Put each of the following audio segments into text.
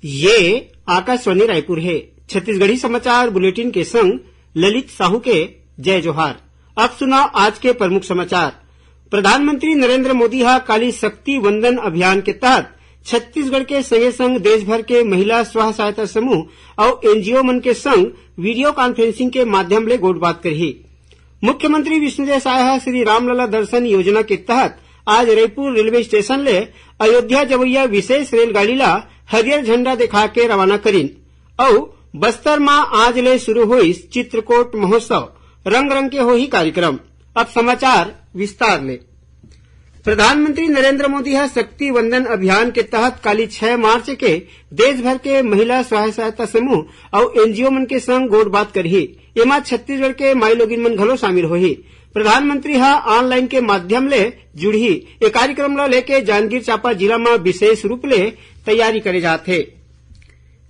ये आकाशवाणी रायपुर है। छत्तीसगढ़ी समाचार बुलेटिन के संग ललित साहू के जय जोहार। अब सुनाओ आज के प्रमुख समाचार। प्रधानमंत्री नरेंद्र मोदी हा काली शक्ति वंदन अभियान के तहत छत्तीसगढ़ के संगे संग देश भर के महिला स्व सहायता समूह और एनजीओ मन के संग वीडियो कॉन्फ्रेंसिंग के माध्यम ले गोठ बात करही। मुख्यमंत्री विष्णुदेव साय श्री रामलला दर्शन योजना के तहत आज रायपुर रेलवे स्टेशन ले अयोध्या जवैया विशेष रेलगाड़ी ला हरियर झंडा दिखा के रवाना करीन और बस्तर में आज ले शुरू हुई चित्रकोट महोत्सव रंग रंग के होही कार्यक्रम। अब समाचार विस्तार ले। प्रधानमंत्री नरेंद्र मोदी हा शक्ति वंदन अभियान के तहत काली 6 मार्च के देश भर के महिला स्व सहायता समूह और एनजीओ मन के संग गोठ बात करही। एमा छत्तीसगढ़ के माई लोगिन मन घलो शामिल होही। प्रधानमंत्री हा ऑनलाइन के माध्यम ले जुड़ही। ए कार्यक्रम ला लेके जांजगीर चांपा जिला में विशेष रूप ले तैयारी करे जाथे।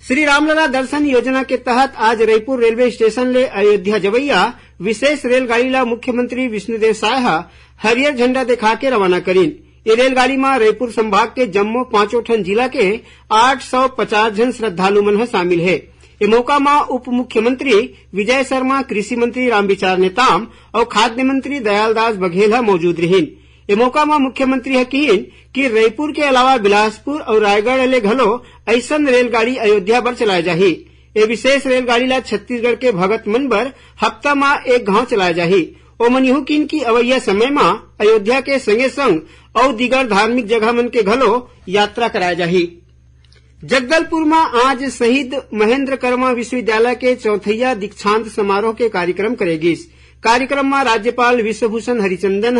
श्री रामलला दर्शन योजना के तहत आज रायपुर रेलवे स्टेशन ले अयोध्या जवैया विशेष रेलगाड़ी ला मुख्यमंत्री विष्णुदेव साय हरियर झंडा दिखा के रवाना करीन। ये रेलगाड़ी में रायपुर संभाग के जम्मो 5 ठन जिला के 850 जन श्रद्धालु मन शामिल है। ये मौका में उप मुख्यमंत्री विजय शर्मा, कृषि मंत्री रामविचार नेताम और खाद्य मंत्री दयालदास बघेल मौजूद रहीन। ये मौका में मुख्यमंत्री कहीन कि रायपुर के अलावा बिलासपुर और रायगढ़ ले घलो ऐसन रेलगाड़ी अयोध्या बर चलाए जाही। ये विशेष रेलगाड़ी ला छत्तीसगढ़ के भगत मन बर हफ्ता में एक गांव चलाए जाही। ओमन यहू किन की अवैया समय में अयोध्या के संगे संग और दीगर धार्मिक जगह मन के घलो यात्रा कराए जाही। जगदलपुर में आज शहीद महेंद्र कर्मा विश्वविद्यालय के चौथैया दीक्षांत समारोह के कार्यक्रम करेगीस। कार्यक्रम में राज्यपाल विश्वभूषण हरिचंदन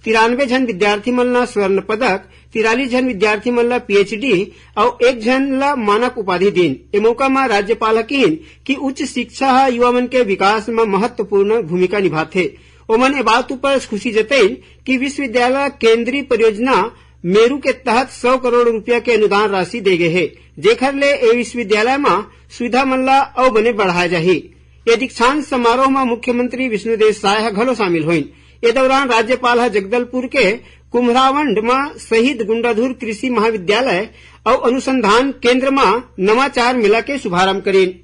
93 जन विद्यार्थी मन ला स्वर्ण पदक, 43 जन विद्यार्थी मन ला पीएचडी और 1 जन ला मानक उपाधि दीन। ए मौका में राज्यपाल कहीन कि उच्च शिक्षा युवा मन के विकास में महत्वपूर्ण भूमिका निभाथे। ओमन ए बात पर खुशी जतईन कि विश्वविद्यालय केंद्रीय परियोजना मेरू के तहत 100 करोड़ रुपया के अनुदान राशि दे गए है, जेखर ले ए विश्वविद्यालय में सुविधा मन ला और बने बढ़ाए जाही। ये दीक्षांत समारोह में मुख्यमंत्री विष्णुदेव साय घलो शामिल हुईन। ए दौरान राज्यपाल जगदलपुर के कुम्हरावंड में शहीद गुंडाधुर कृषि महाविद्यालय और अनुसंधान केंद्र में नवाचार मेला के शुभारंभ करीन।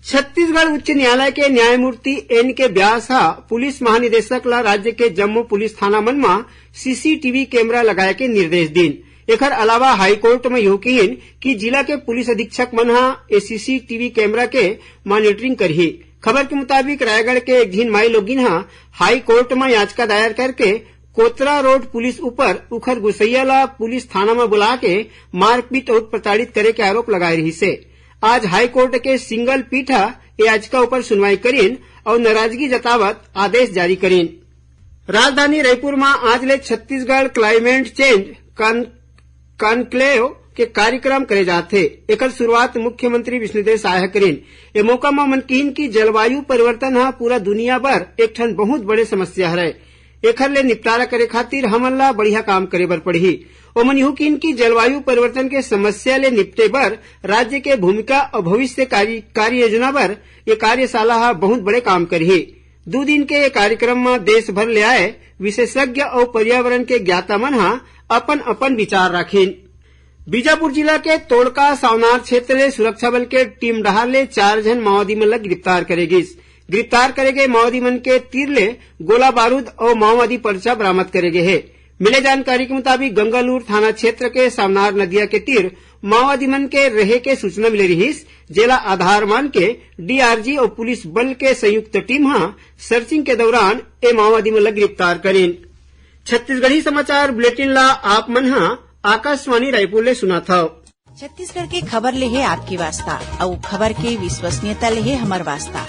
छत्तीसगढ़ उच्च न्यायालय के न्यायमूर्ति एन.के. व्यास पुलिस महानिदेशक ला राज्य के जम्मू पुलिस थाना मन में सीसीटीवी कैमरा लगाए के निर्देश दीन। एकर अलावा हाईकोर्ट में यह कहीन कि जिला के पुलिस अधीक्षक मन ए सीसीटीवी कैमरा के मॉनिटरिंग करही। खबर के मुताबिक रायगढ़ के एक दिन माई लोगिन हाईकोर्ट में याचिका दायर करके कोतरा रोड पुलिस ऊपर उखर गुसैया ला पुलिस थाना में बुला के मारपीट और प्रताड़ित करे के आरोप लगाए रही से। आज हाईकोर्ट के सिंगल पीठ याचिका ऊपर सुनवाई करीन और नाराजगी जतावत आदेश जारी करीन। राजधानी रायपुर में आज ले छत्तीसगढ़ क्लाइमेट चेंज कॉन्क्लेव के कार्यक्रम करे जाथे। एकर शुरुआत मुख्यमंत्री विष्णुदेव साय करीन। ए मौका में मन कहीन की जलवायु परिवर्तन पूरा दुनिया भर एक ठन बहुत बड़े समस्या है। एकर ले निपटारा करे खातिर हमन ला बढ़िया काम करे बर पड़ही। ओमन यहू किन की जलवायु परिवर्तन के समस्या ले निपटे बर राज्य के भूमिका और भविष्य कार्य योजना बर ये कार्यशाला बहुत बड़े काम करही। 2 दिन के ये कार्यक्रम में देश भर ले आए विशेषज्ञ और पर्यावरण के ज्ञाता मन अपन अपन विचार राखीन। बीजापुर जिला के तोड़का सावनार क्षेत्र ले सुरक्षा बल के टीम डहार ले 4 जन माओवादी मन ला गिरफ्तार करेगीस। गिरफ्तार करे गए माओवादी मन के तीर ले गोला बारूद और माओवादी पर्चा बरामद करे गए है। मिले जानकारी के मुताबिक गंगालूर थाना क्षेत्र के सावनार नदिया के तीर माओवादी मन के रहे के सूचना मिले रही। जिला आधार मान के डीआरजी और पुलिस बल के संयुक्त टीम सर्चिंग के दौरान ए माओवादी मन ला गिरफ्तार करीन। छत्तीसगढ़ी समाचार बुलेटिन ला आप मन आकाशवाणी रायपुर ले सुना था। छत्तीसगढ़ के खबर ले है आपकी वास्ता और खबर के विश्वसनीयता ले है हमार वास्ता।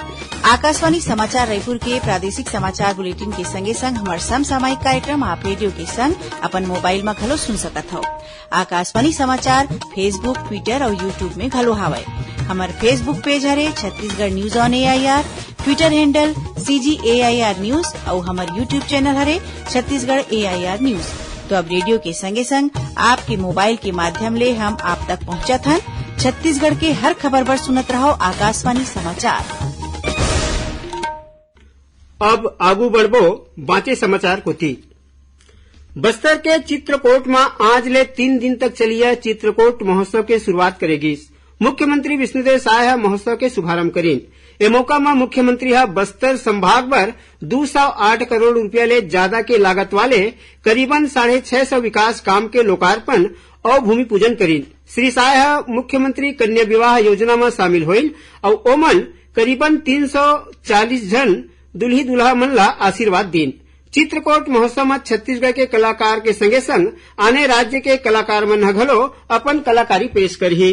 आकाशवाणी समाचार रायपुर के प्रादेशिक समाचार बुलेटिन के संगे संग हमार समसामयिक कार्यक्रम आप रेडियो के संग अपन मोबाइल में घलो सुन सकत हो। आकाशवाणी समाचार फेसबुक, ट्विटर और यूट्यूब में घलो हावय। हमार फेसबुक पेज हरे Chhattisgarh news on AIR, Twitter handle CGAIR news और हमार यूट्यूब चैनल हरे छत्तीसगढ़ AIR न्यूज। तो अब रेडियो के संगे संग आपके मोबाइल के माध्यम ले हम आप तक पहुंचत हन। छत्तीसगढ़ के हर खबर पर सुनत रहो आकाशवाणी समाचार। अब आगू बढ़बो बाँचे समाचार कोती। बस्तर के चित्रकोट में आज ले 3 दिन तक चली है चित्रकोट महोत्सव के शुरुआत करेगी। मुख्यमंत्री विष्णुदेव साय महोत्सव के शुभारंभ करें। ए मौका में मुख्यमंत्री बस्तर संभाग पर 208 करोड़ रुपया ले ज्यादा के लागत वाले करीबन 650 विकास काम के लोकार्पण और भूमि पूजन करें। श्री साय मुख्यमंत्री कन्या विवाह योजना में शामिल होइल और ओमन करीबन 340 जन दुल्ही दुल्हा मन ला आशीर्वाद दीन। चित्रकोट महोत्सव में छत्तीसगढ़ के कलाकार के संगे संग आने राज्य के कलाकार मन घलो अपन कलाकारी पेश करही।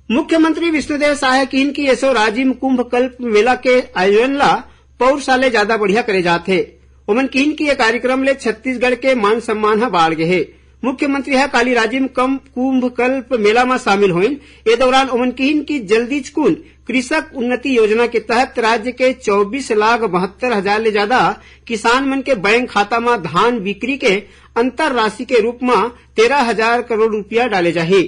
मुख्यमंत्री विष्णुदेव साय कहन की यसो राजिम कुंभ कल्प मेला के आयोजन ला पौर साले ज्यादा बढ़िया करे जाथे। ओमन कहन की ये कार्यक्रम ले छत्तीसगढ़ के मान सम्मान बाढ़ गे हे। मुख्यमंत्री काली राजिम कुंभ कल्प मेला में शामिल होइन। ए दौरान ओमन कहन की जल्दी चकुन कृषक उन्नति योजना के तहत राज्य के 24,72,000 ले ज्यादा किसान मन के बैंक खाता में धान बिक्री के अंतर राशि के रूप में 13,000 करोड़ रुपया डाले जाही।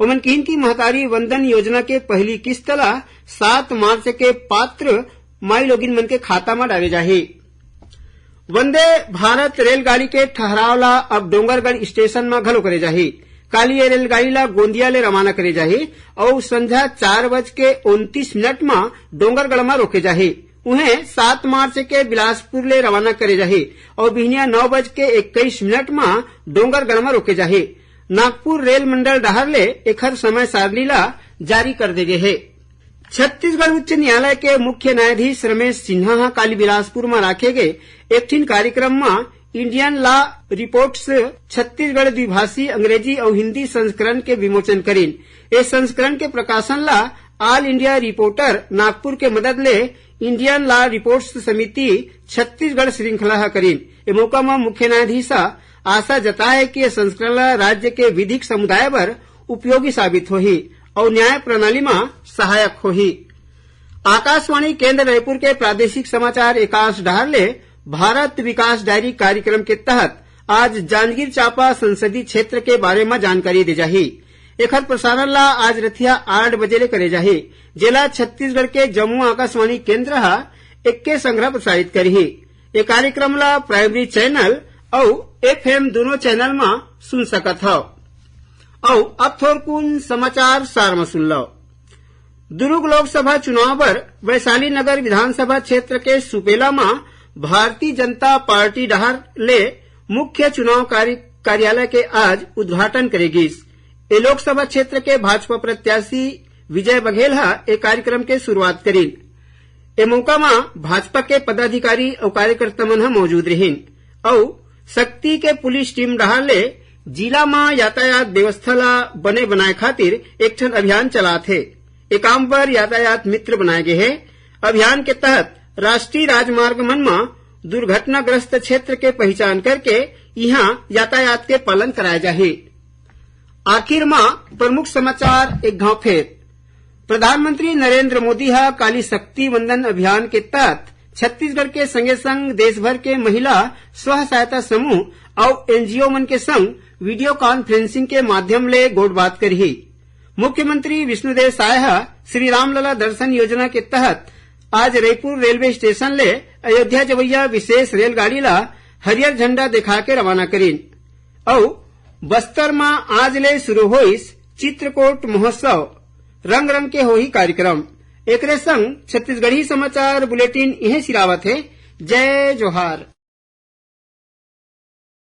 ओमन कहन की महतारी वंदन योजना के पहली किस्त ला 7 मार्च के पात्र माई लोगिन मन के खाता में डाले जाही। वंदे भारत रेलगाड़ी के ठहराव ला अब डोंगरगढ़ स्टेशन में घलो करे जाही। काली ये रेलगाड़ी ला गोंदिया ले रवाना करे जाही और संध्या 4:29 में डोंगरगढ़ में रोके जाही। उन्हें 7 मार्च के बिलासपुर ले रवाना करे जाही और बिहनिया 9:21 में डोंगरगढ़ में रोके जाही। नागपुर रेल मंडल डहर ले एखर समय सारणी ला जारी कर दे गे हे। छत्तीसगढ़ उच्च न्यायालय के मुख्य न्यायाधीश रमेश सिन्हा काली बिलासपुर में राखे गए एक ठिन कार्यक्रम में इंडियन लॉ रिपोर्ट्स छत्तीसगढ़ द्विभाषी अंग्रेजी और हिंदी संस्करण के विमोचन करीन। इस संस्करण के प्रकाशन ला ऑल इंडिया रिपोर्टर नागपुर के मदद ले इंडियन लॉ रिपोर्ट्स समिति छत्तीसगढ़ श्रृंखला करीन। ए मौका में मुख्य न्यायाधीश आशा जताए कि यह संस्करण राज्य के विधिक समुदाय पर उपयोगी साबित होही और न्याय प्रणाली में सहायक होही। आकाशवाणी केंद्र रायपुर के प्रादेशिक समाचार एकाश डहर ले भारत विकास डायरी कार्यक्रम के तहत आज जांजगीर चांपा संसदीय क्षेत्र के बारे में जानकारी दे जाही। एखर प्रसारण ला आज रतिया 8 बजे ले करे जाही। जेला छत्तीसगढ़ के जम्मू आकाशवाणी केंद्र एक्के संग्रह प्रसारित करही। ये कार्यक्रम ला प्राइमरी चैनल और FM दोनों चैनल में सुन सकत हो। और अब थोरकुन समाचार सार में सुन लो। दुर्ग लोकसभा चुनाव पर वैशाली नगर विधानसभा क्षेत्र के सुपेला में भारतीय जनता पार्टी डहर ले मुख्य चुनाव कार्यालय के आज उद्घाटन करेगी। ये लोकसभा क्षेत्र के भाजपा प्रत्याशी विजय बघेल एक कार्यक्रम के शुरुआत करीन। ए मौका में भाजपा के पदाधिकारी और कार्यकर्ता मन मौजूद रहीन और शक्ति के पुलिस टीम डहर ले जिला में यातायात व्यवस्था ला बने बनाए खातिर एक ठन अभियान चलात है। ए काम पर यातायात मित्र बनाए गए है। अभियान के तहत राष्ट्रीय राजमार्ग मन में दुर्घटनाग्रस्त क्षेत्र के पहचान करके यहाँ यातायात के पालन कराए जाही। आखिर में प्रमुख समाचार एक घाव फेर। प्रधानमंत्री नरेंद्र मोदी काली शक्ति वंदन अभियान के तहत छत्तीसगढ़ के संगे संग देश भर के महिला स्व सहायता समूह और NGO मन के संग वीडियो कॉन्फ्रेंसिंग के माध्यम ले गोट बात करही। मुख्यमंत्री विष्णुदेव साय श्री रामलला दर्शन योजना के तहत आज रायपुर रेलवे स्टेशन ले अयोध्या जवैया विशेष रेलगाड़ी ला हरियर झंडा दिखा के रवाना करीन। और बस्तर में आज ले शुरू होइस चित्रकोट महोत्सव रंग रंग के होही कार्यक्रम। एकरे संग छत्तीसगढ़ी समाचार बुलेटिन इहे सिरावत है। जय जोहार।